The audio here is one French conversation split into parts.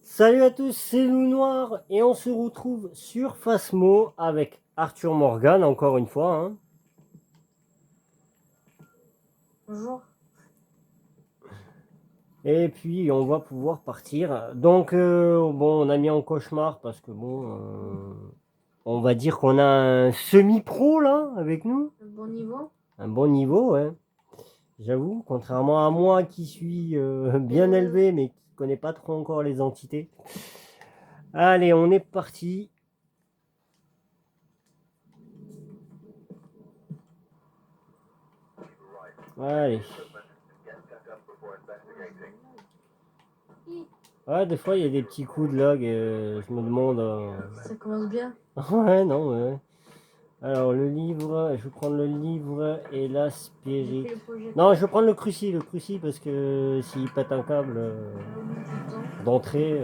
Salut à tous, c'est Loup Noir et on se retrouve sur Phasmo avec Arthur Morgan encore une fois. Bonjour. Et puis on va pouvoir partir. Donc bon, on a mis en cauchemar parce que bon, on va dire qu'on a un semi-pro là avec nous, Un bon niveau. un bon niveau, ouais. J'avoue, contrairement à moi qui suis bien élevé mais qui connais pas trop encore les entités. Allez, on est parti. Allez. Ouais, des fois il y a des petits coups de lag. Je me demande. Ça commence bien. Ouais, non, ouais. Alors, le livre, je vais prendre le livre et la J'ai spirit. fait le projet. Non, je vais prendre le cruci, parce que s'il pète un câble Au bout du temps. d'entrée,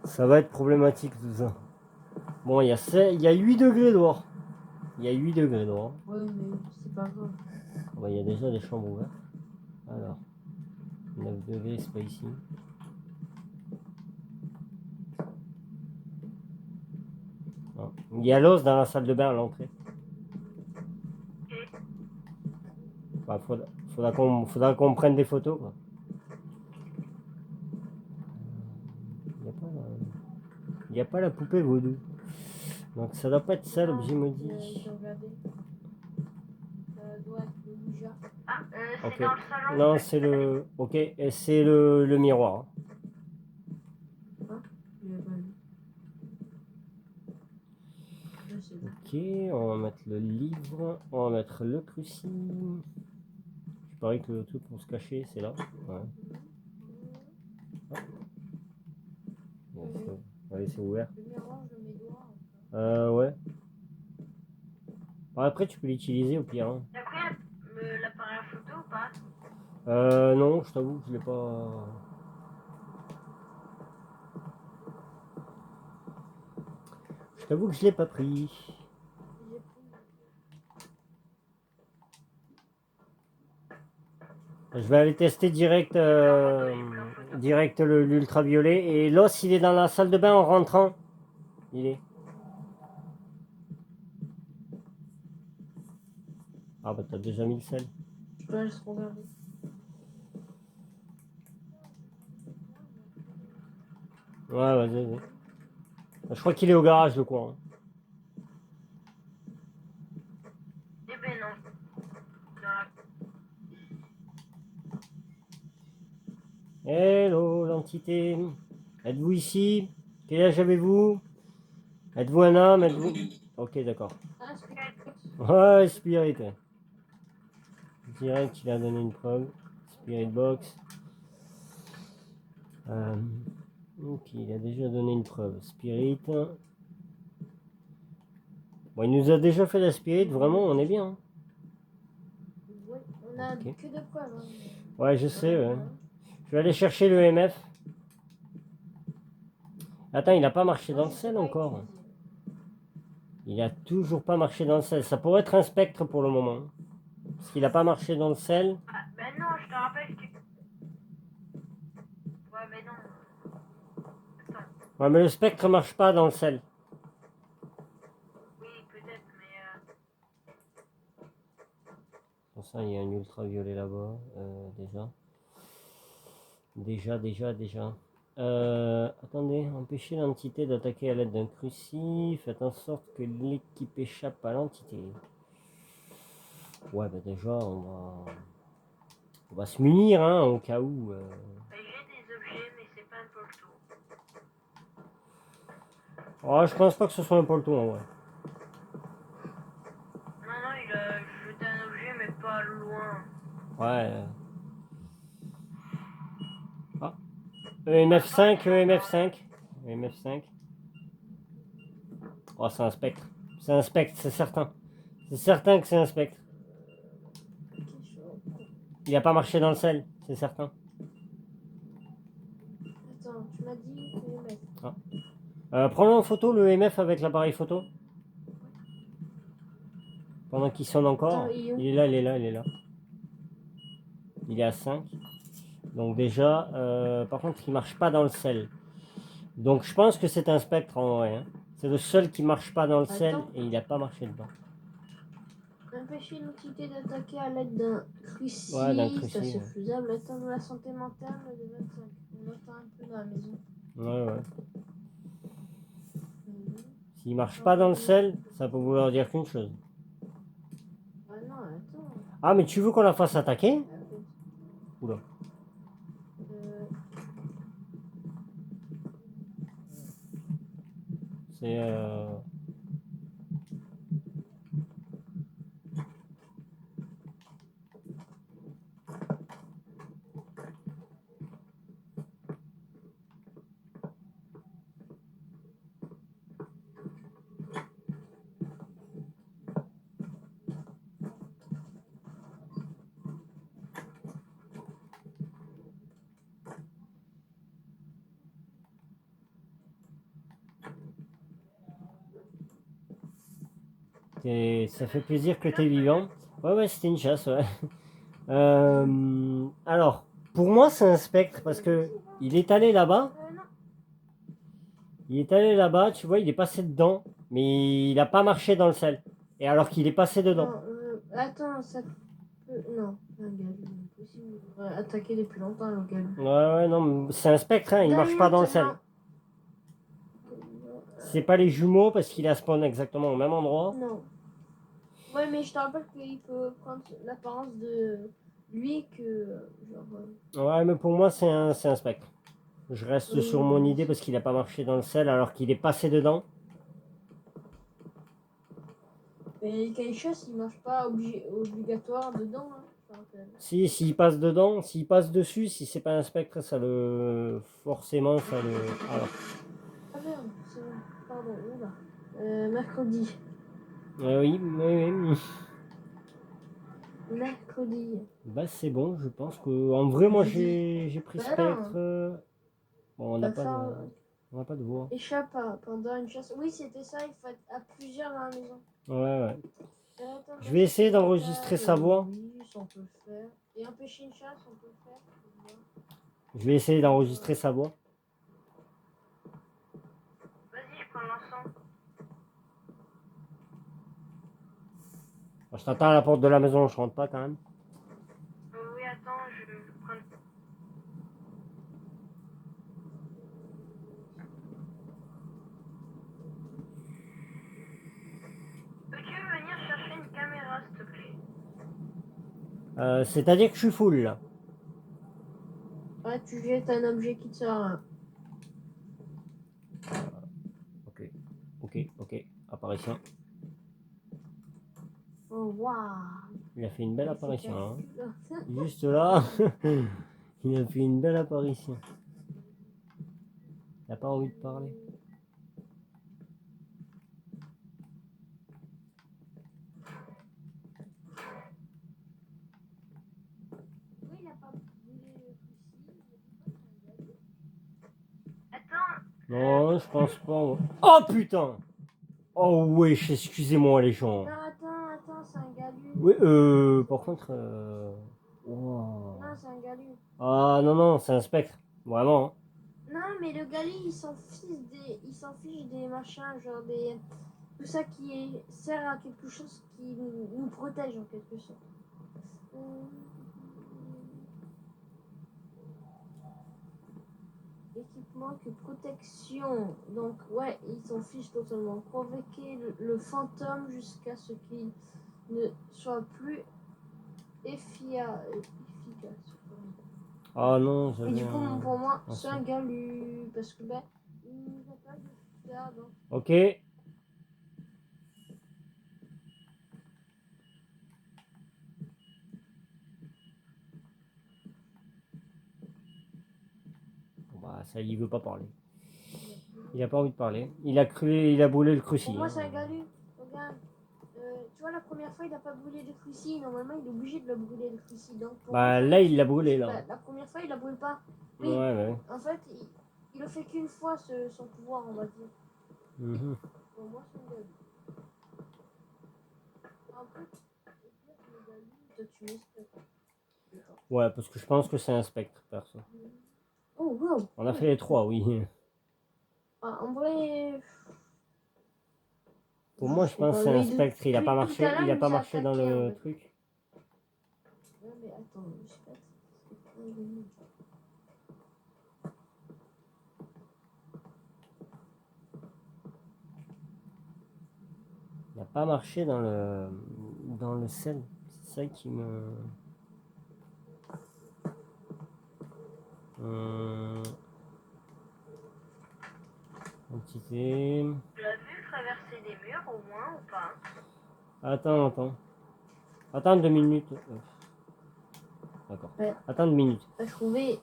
ça va être problématique tout ça. Bon, il y a 8 degrés dehors. Il y a 8 degrés dehors. Ouais, mais c'est pas grave. Bon, il y a déjà des chambres ouvertes. Alors, 9 degrés, c'est pas ici. Non. Il y a l'os dans la salle de bain à l'entrée. Bah, faudra qu'on prenne des photos, quoi. Il n'y a pas la poupée vaudou. Donc ça doit pas être ça l'objet maudit. J'ai regardé. Ça doit être le Ouija. C'est Ok. dans le salon. Non, c'est le. Ok, et c'est le miroir. Quoi? Je l'ai pas vu. Je sais pas. Ok, on va mettre le livre. On va mettre le cruci. Je parie que le truc pour se cacher, c'est là. Ouais. Allez, c'est ouvert. Le miroir, je mets doigts. Ouais. Bon, après, tu peux l'utiliser au pire. Hein. T'as pris l'appareil photo ou pas? Non, je t'avoue que je l'ai pas. Je t'avoue que je l'ai pas pris. J'ai pris. Je vais aller tester direct, direct l'ultraviolet. Et l'os, il est dans la salle de bain en rentrant. Il est. Ah bah t'as déjà mis le sel. Je te laisse regarder. Ouais, vas-y. Je crois qu'il est au garage, le coin. Eh ben non. Hello, l'entité. Êtes-vous ici? Quel âge avez-vous? Êtes-vous un homme? Êtes-vous... Ok, d'accord. Ah, Ouais, Spirit. Direct, il a donné une preuve. Spirit Box. Ok, il a déjà donné une preuve. Spirit. Bon, il nous a déjà fait la Spirit, vraiment, on est bien. Hein. oui, on a Ok. que deux preuves. Hein. Ouais, je sais. Ouais. Je vais aller chercher le MF. Attends, il n'a pas marché dans le sel encore. Il a toujours pas marché dans le sel. Ça pourrait être un spectre pour le moment. Parce qu'il n'a pas marché dans le sel. Ah, ben non, je te rappelle que. Ouais, mais non. Attends. Ouais, mais le spectre marche pas dans le sel. Oui, peut-être, mais. Pour ça, il y a un ultraviolet là-bas. Déjà. Attendez, empêchez l'entité d'attaquer à l'aide d'un cruci. Faites en sorte que l'équipe échappe à l'entité. Ouais, bah déjà, on va se munir, hein, au cas où. J'ai des objets, mais c'est pas un polto. Oh, je pense pas que ce soit un polto en vrai. Non, il a jeté un objet, mais pas loin. Ouais. Ah. EMF5, EMF5. EMF5. Oh, c'est un spectre. C'est un spectre, c'est certain. C'est certain que c'est un spectre. Il a pas marché dans le sel, c'est certain. Attends, tu m'as dit EMF. Prends-le en photo, le EMF avec l'appareil photo. Pendant qu'il sonne encore. Attends, il est où? Il est là. Il est à 5. Donc déjà, par contre, il marche pas dans le sel. Donc je pense que c'est un spectre en vrai, hein. C'est le seul qui marche pas dans le sel Attends. et il a pas marché dedans. Empêcher une entité d'attaquer à l'aide d'un Ouais, d'un crucifix, crucifix, c'est ouais. faisable. Atteindre la santé mentale de 25. On attend un peu dans la maison. Ouais, ouais. Mhm. S'il marche pas dans le sel, ça peut vouloir dire qu'une chose. Ah non, attends. Ah, mais tu veux qu'on la fasse attaquer? Oula. Euh, C'est ça fait plaisir que tu es vivant. Ouais, ouais, c'était une chasse, ouais. Alors, pour moi, c'est un spectre parce que il est allé là-bas. non. Il est allé là-bas, tu vois, il est passé dedans, mais il a pas marché dans le sel. Et alors qu'il est passé dedans. Non, attends, ça peut. Non, un galou, impossible. Attaquer depuis longtemps, le galou. Ouais, ouais, non, c'est un spectre, hein, il marche pas dans le sel. C'est pas les jumeaux parce qu'il a spawn exactement au même endroit. Non. Ouais, mais je te rappelle qu'il peut prendre l'apparence de lui que. Genre. Ouais, mais pour moi, c'est un spectre. Je reste sur mon idée parce qu'il a pas marché dans le sel alors qu'il est passé dedans. Mais les caïchas, ils marchent pas obligatoire dedans. Hein, je te rappelle. Si, s'il passe dedans, s'il passe dessus, si c'est pas un spectre, ça le. Forcément, ça le. Alors. Ah merde, c'est bon. Pardon, oula. Mercredi. Oui, oui, oui. Mercredi. Bah, c'est bon, je pense que. En vrai, moi, Jeudi. j'ai pris Bah spectre. non. Bon, Faire on n'a pas de voix. échappe pendant une chasse. Oui, c'était ça, il faut être à plusieurs dans la maison. Ouais, ouais. Attends, Je vais essayer d'enregistrer sa voix. Oui, on peut le faire. Et empêcher une chasse, on peut le faire. Je vais essayer d'enregistrer sa voix. Vas-y, je prends l'encens. Je t'attends à la porte de la maison, je rentre pas quand même. Oui, attends, je prends. Peux-tu venir chercher une caméra, s'il te plaît? C'est-à-dire que je suis full là. Ouais, tu jettes un objet qui te sort. Ok, ok, ok. Apparition. Oh, waouh. Il a fait une belle apparition. Hein. Hein. Juste là, il a fait une belle apparition. T'as pas envie de parler? Oui, il a pas brûlé le fusil. Attends, Non, je pense pas. Oh putain! Oh wesh, excusez-moi les gens. Non, attends, c'est un galu. Oui, par contre. Wow. Non, c'est un galu. Ah non, non, c'est un spectre. Vraiment. Hein. Non, mais le gali, il s'en fiche des machins, genre des, tout ça qui sert à quelque chose qui nous protège en quelque sorte. Équipement que protection. Donc ouais, il s'en fiche totalement. Provoquer le fantôme jusqu'à ce qu'il ne soit plus efficace. Ah non, Et j'avais du coup, pour moi, un c'est un galu. Parce que ben, il nous a pas de faire, donc. Ok. Bon, bah, ça, il veut pas parler. Il a pas envie de parler. Il a brûlé le cruci. Pour moi, Hein. c'est un galu. Regarde. Tu vois, la première fois, il n'a pas brûlé le cruci. Normalement, il est obligé de le brûler le cruci. Donc, pour Bah moi, là, il l'a brûlé là. bah, la première fois, il la brûle pas. Ouais, Oui, ouais. en fait, il le fait qu'une fois, son pouvoir, on va dire. Mhm. Pour moi, c'est un galu. En fait, toi, tu m'expliques. Ouais, parce que je pense que c'est un spectre, perso. Oh, wow. On a fait les 3, oui. Ah, en vrai. Pour moi, je sais pense que pas, c'est un mais spectre. Il a pas depuis tout à marché, l'heure, il a il pas nous a marché dans attaqué, en le fait. truc. Ouais, mais attends, je sais pas. C'est pas une- Il a pas marché dans le sel. C'est ça qui me. Entité. Tu l'as vu traverser des murs au moins ou pas? Attends. Attends 2 minutes. D'accord. Ouais. Attends 2 minutes. Bah, je trouvais.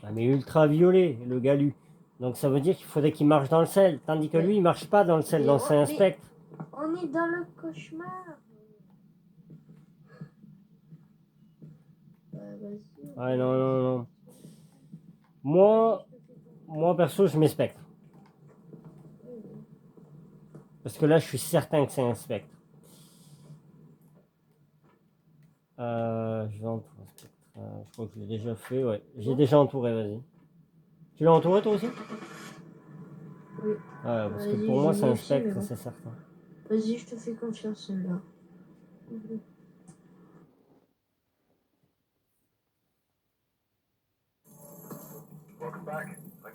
Ah, mais ultraviolet, le galu. Donc ça veut dire qu'il faudrait qu'il marche dans le sel. Tandis que Mais- lui, il marche pas dans le sel. Donc c'est un mais spectre. on est dans le cauchemar. Bah, vas-y. Ouais, non. Moi perso, je mets spectre. Parce que là, je suis certain que c'est un spectre. Je vais entourer spectre. Je crois que je l'ai déjà fait, ouais. J'ai déjà entouré, vas-y. Tu l'as entouré toi aussi? Oui. Ouais, parce que Vas-y, pour moi, j'ai c'est mis un aussi, mais spectre, bon. c'est certain. Vas-y, je te fais confiance là.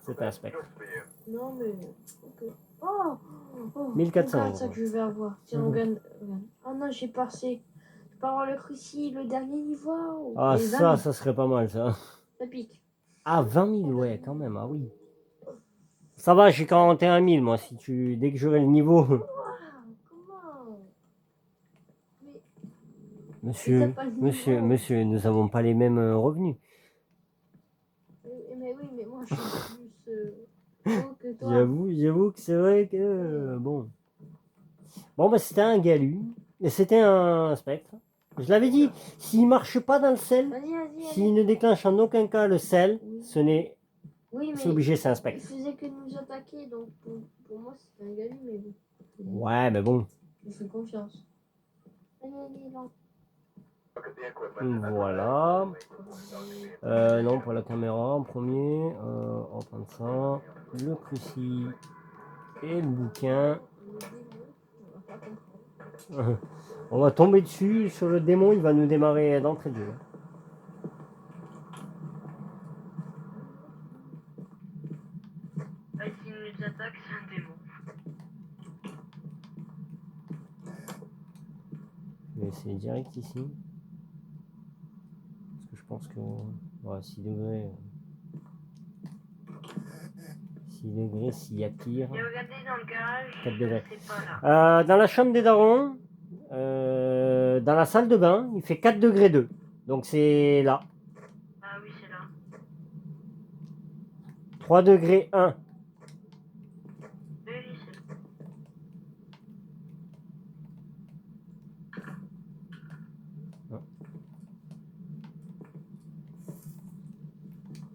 C'est un spectre. Non, mais. Ok. Oh, 1400 regarde ça euros. que je vais avoir. Tiens, regarde. Oh non, j'ai passé. Je peux avoir le cruci, le dernier niveau. Ah, Et 20 000. ça serait pas mal, ça. Ça pique. Ah, 20 000, ouais, quand même, ah oui. Ça va, j'ai 41 000, moi, si tu... dès que j'aurai le niveau. Comment? Mais, Monsieur, pas le niveau. monsieur, nous n'avons pas les mêmes revenus. Mais oui, mais moi je suis plus haut que toi. J'avoue que c'est vrai que... bon. Bon, bah, c'était un galu. Et c'était un spectre. Je l'avais dit, s'il marche pas dans le sel, Vas-y, s'il allez. ne déclenche en aucun cas le sel, Oui. ce n'est... Oui, C'est mais obligé, c'est un il spectre. faisait que nous attaquer, donc pour moi c'était un galu, mais bon. Ouais, mais bon. Je fais confiance. Allez, là. Voilà. Non, pour la caméra en premier. On va prendre ça. Le cruci et le bouquin. On va tomber dessus sur le démon, il va nous démarrer d'entrée de jeu. S'il nous attaque, c'est un démon. Je vais essayer direct ici. Parce que je pense que. Ouais, 6 degrés. 6 degrés, s'il y a pire. J'ai regardé dans le garage, 4 degrés. c'est pas là. Dans la chambre des darons, dans la salle de bain, il fait 4 degrés 2. Donc c'est là. Ah oui, c'est là. 3 degrés 1. Oui, c'est là.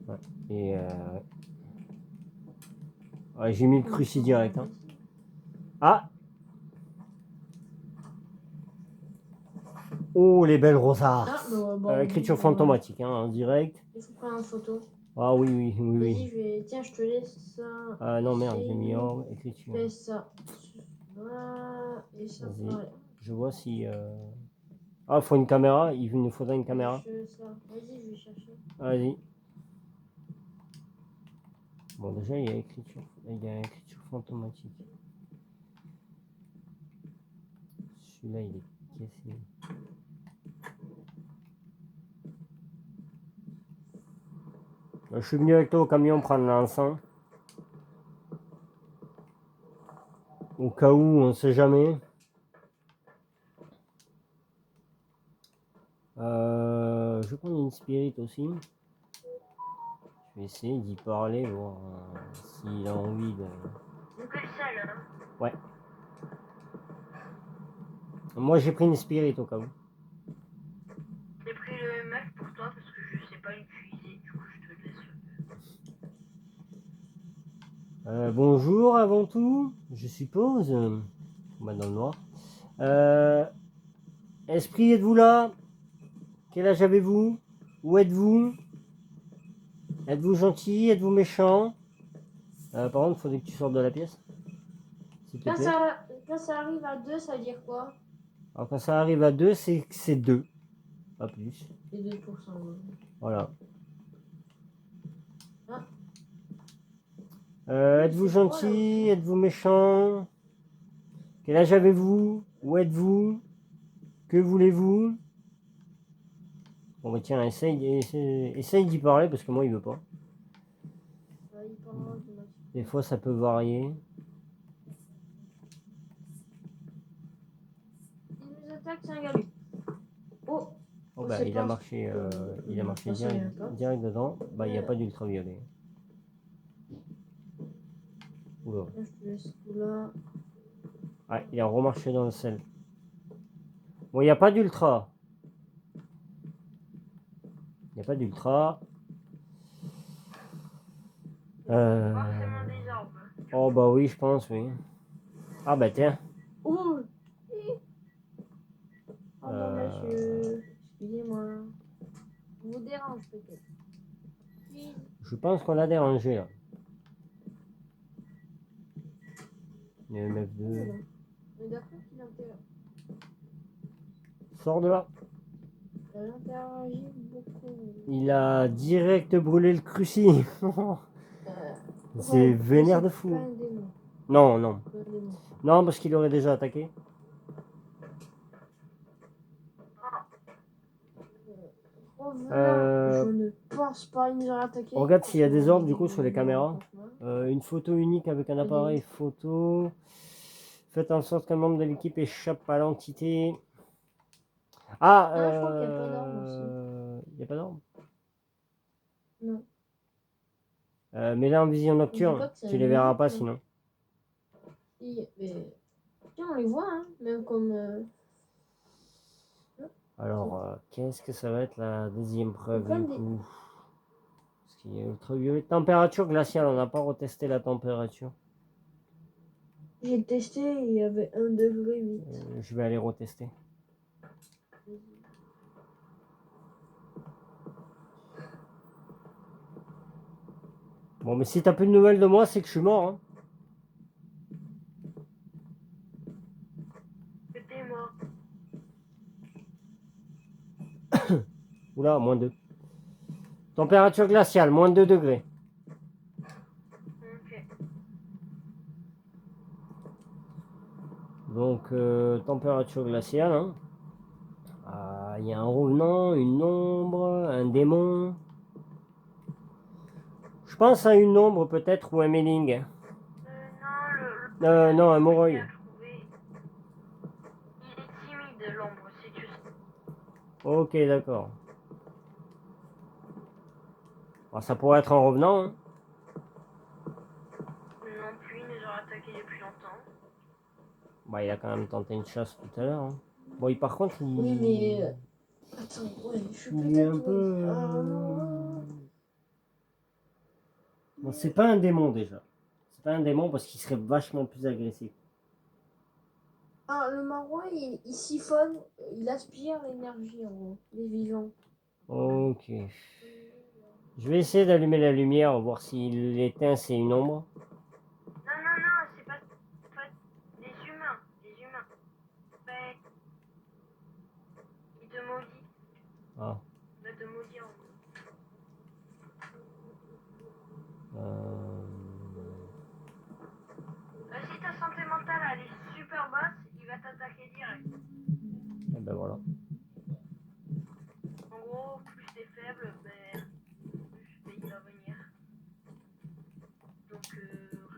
Ouais. Et ouais, j'ai mis le cruci direct. Hein. Ah. Oh, les belles rosards. Ah, bon, Écriture fantomatique, hein, en direct. Il faut prendre une photo. Ah oui. Vas-y, je vais. Tiens, je te laisse ça. Ah non, merde, j'ai mis hors Je écriture. fais ça. Voilà. Et ça, Vas-y. pareil. Je vois si. Ah, faut une caméra. Il nous faudrait une caméra. Vas-y, je vais chercher. Vas-y. Bon, déjà, il y a écriture. Il y a écriture fantomatique. Celui-là, il est cassé. Je suis venu avec toi au camion prendre l'encens. Au cas où, on sait jamais. Je vais prendre une spirit aussi. Je vais essayer d'y parler, voir s'il a envie de. Donc, quelle salle, hein? Ouais. Moi, j'ai pris une spirit au cas où. J'ai pris le Mac pour toi parce que je sais pas l'utiliser, du coup je te laisse. Bonjour avant tout, je suppose. Bah, dans le noir. Euh, Esprit, êtes-vous là? Quel âge avez-vous? Où êtes-vous? Êtes-vous gentil? Êtes-vous méchant? Par contre, il faudrait que tu sortes de la pièce, s'il te plaît. Quand ça arrive à 2, ça veut dire quoi? Alors quand ça arrive à 2, c'est que c'est 2, pas plus. C'est 2%. Ouais. Voilà. Ah. Êtes-vous C'est quoi, là, gentil? aussi? Êtes-vous méchant? Quel âge avez-vous? Où êtes-vous? Que voulez-vous? Bon bah tiens, essaye d'y parler parce que moi il veut pas. Il parlera automatiquement. Des fois ça peut varier. Il nous attaque, c'est un gars. Oh, Oh on bah sait il a pas. marché, il a marché On se souvient pas. direct dedans. Bah il n'y a pas d'ultraviolet. Oula. Là, je te laisse tout là. Ah, il a remarché dans le sel. Bon, il n'y a pas d'ultra. Il n'y a pas d'ultra. Forcément des orbes. Oh bah oui, je pense, oui. Ah bah tiens. Oh, pardon, monsieur. Excusez-moi. Je vous dérange peut-être. Oui. Je pense qu'on l'a dérangé là. Le MF2. On est d'accord qu'il Sors de là. interagit beaucoup. Il a direct brûlé le cruci. C'est Ouais, vénère de c'est fou. pas un démon. Non, non. C'est pas un démon. Non, parce qu'il aurait déjà attaqué. Je ne pense pas, il nous aurait attaqué. On regarde s'il y a des ordres du coup Franchement, sur les caméras. Une photo unique avec un appareil photo. Faites en sorte qu'un membre de l'équipe échappe à l'entité. Ah, Non, je crois qu'il n'y a pas d'ordre aussi. il n'y a pas d'ordre. Non. Mets-les en vision Je dis nocturne. pas que c'est Tu un les verras unique, pas hein. sinon. Mais... Tiens, on les voit, hein, même comme... Alors, qu'est-ce que ça va être la deuxième preuve comme du des- coup? Parce qu'il y a ultraviolet. Température glaciale, on n'a pas retesté la température. J'ai testé, il y avait 1 degré 8. Je vais aller retester. Bon, mais si t'as plus de nouvelles de moi, c'est que je suis mort. Hein. C'était mort. Oula, -2. Température glaciale, -2 degrés. Ok. Donc, température glaciale. Hein. Il y a un revenant, une ombre, un démon. Je pense à une ombre peut-être ou un mailing. Non, Non, un celui Moroi. qui a trouvé, il est timide, l'ombre, si tu sais. Ok, d'accord. Bon, ça pourrait être un revenant. Hein. Non plus, il nous aura attaqué depuis longtemps. Bah, il a quand même tenté une chasse tout à l'heure. Hein. Bon, par contre, il... Oui, mais... Attends, ouais, je suis il est un peut-être... peu... Bon, c'est pas un démon déjà. C'est pas un démon parce qu'il serait vachement plus agressif. Ah, le marois, il siphonne, il aspire l'énergie, en gros, des vivants. Ok. Je vais essayer d'allumer la lumière, voir s'il éteint, c'est une ombre. Non, c'est pas des humains. Des humains. Ouais. Il te maudit. Ah. Il va te maudire. Si ta santé mentale elle est super basse, il va t'attaquer direct. Et ben voilà. En gros, plus t'es faible, plus il va venir. Donc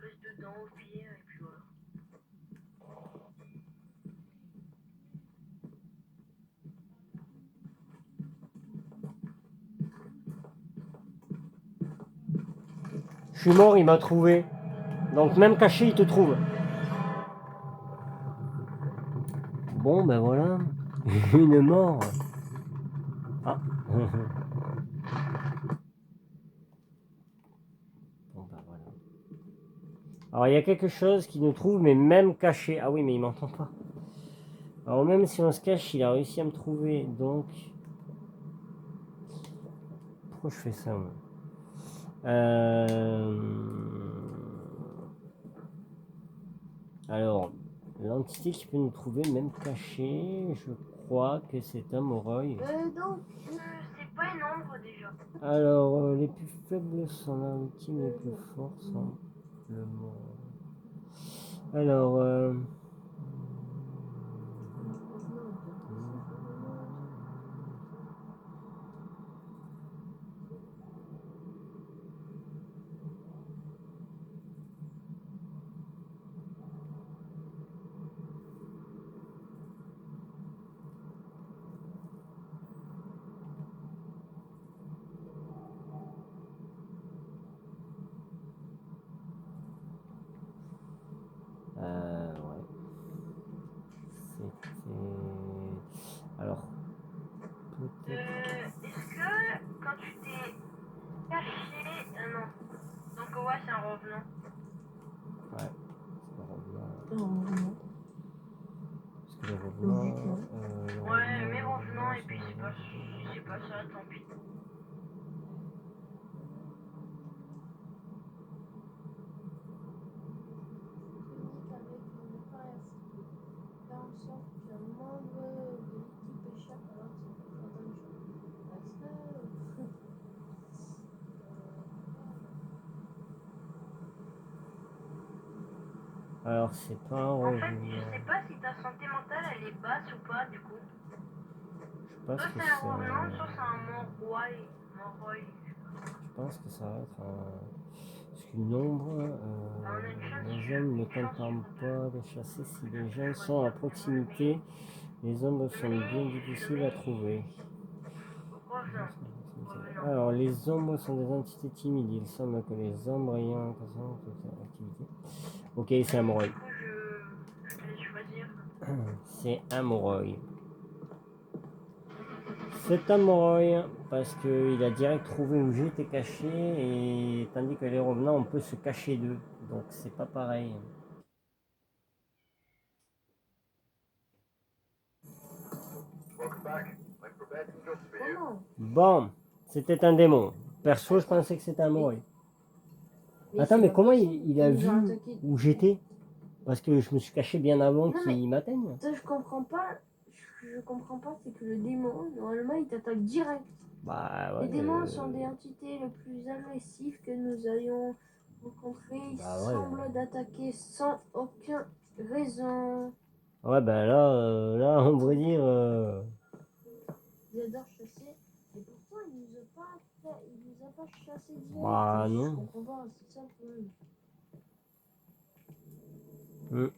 reste dedans au pied et puis voilà. Je suis mort, il m'a trouvé. Donc même caché, il te trouve. Bon, ben voilà. Une mort. Ah. Bon, ben voilà. Alors, il y a quelque chose qui nous trouve, mais même caché. Ah oui, mais il m'entend pas. Alors, même si on se cache, il a réussi à me trouver. Donc, pourquoi je fais ça, moi Alors, l'entité qui peut nous trouver, même caché, je crois que c'est un Moroi. Donc, C'est pas une ombre déjà. Alors, les plus faibles sont là, l'ultime, les plus forts sont le Moroi. Alors, ouais. C'était... Alors, peut-être... Est-ce que quand tu t'es caché. Non. Donc, ouais, c'est un revenant. Ouais, c'est un revenant. non. Parce que les revenants... Logiquement. les Ouais, mais revenants revenant, et puis sont c'est pas ça, tant pis. Communique avec une appareil faire en sorte qu'un membre de l'équipe échappe alors que c'est pas dangereux. Alors, c'est pas un En fait, revenant. je sais pas si ta santé mentale elle est basse ou pas du coup. Je pense Soit que c'est un revenant, soit c'est un Moroi. Je pense que ça va être un... Parce qu'une ombre, On a une chance les sur- hommes ne une chance tentent sur pas de chasser si les gens sont à proximité. Les ombres sont bien difficiles à trouver. Revenant. Revenant. Alors, les ombres sont des entités timides. Il semble que les ombres ayant l'impression de cette activité. Ok, c'est un Moroi. Du coup, je vais choisir. C'est un Moroi. C'est un Moroi parce qu'il a direct trouvé où j'étais caché et tandis que les revenants on peut se cacher d'eux. Donc c'est pas pareil. Comment? Bon, c'était un démon. Perso, je pensais que c'était un Moroi. Attends, c'est mais pas comment possible, il a nous vu attaqué. où j'étais? Parce que je me suis caché bien avant Non, mais- qu'il m'atteigne. Ça, je comprends pas. Je comprends pas, c'est que le démon, normalement, il t'attaque direct. Bah ouais. Les démons sont des entités les plus agressives que nous ayons rencontrées. Ils Bah ouais. semblent d'attaquer sans aucune raison. Ouais, ben là, on pourrait dire. Ils adorent chasser. Et pourtant, il nous a pas chassé direct. Bah Je non. comprends pas, c'est ça le problème.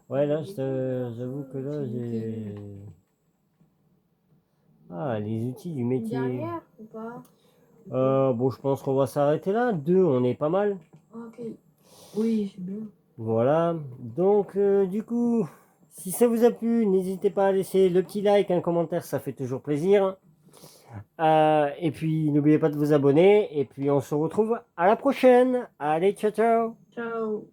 Ouais, là, j'avoue que là, C'est j'ai. Ah, les outils du Une métier. dernière ou pas? Bon, je pense qu'on va s'arrêter là. 2, on est pas mal. Ok. Oui, c'est bien. Voilà. Donc, du coup, si ça vous a plu, n'hésitez pas à laisser le petit like, un commentaire, ça fait toujours plaisir. Et puis, n'oubliez pas de vous abonner. Et puis, on se retrouve à la prochaine. Allez, ciao, ciao. Ciao.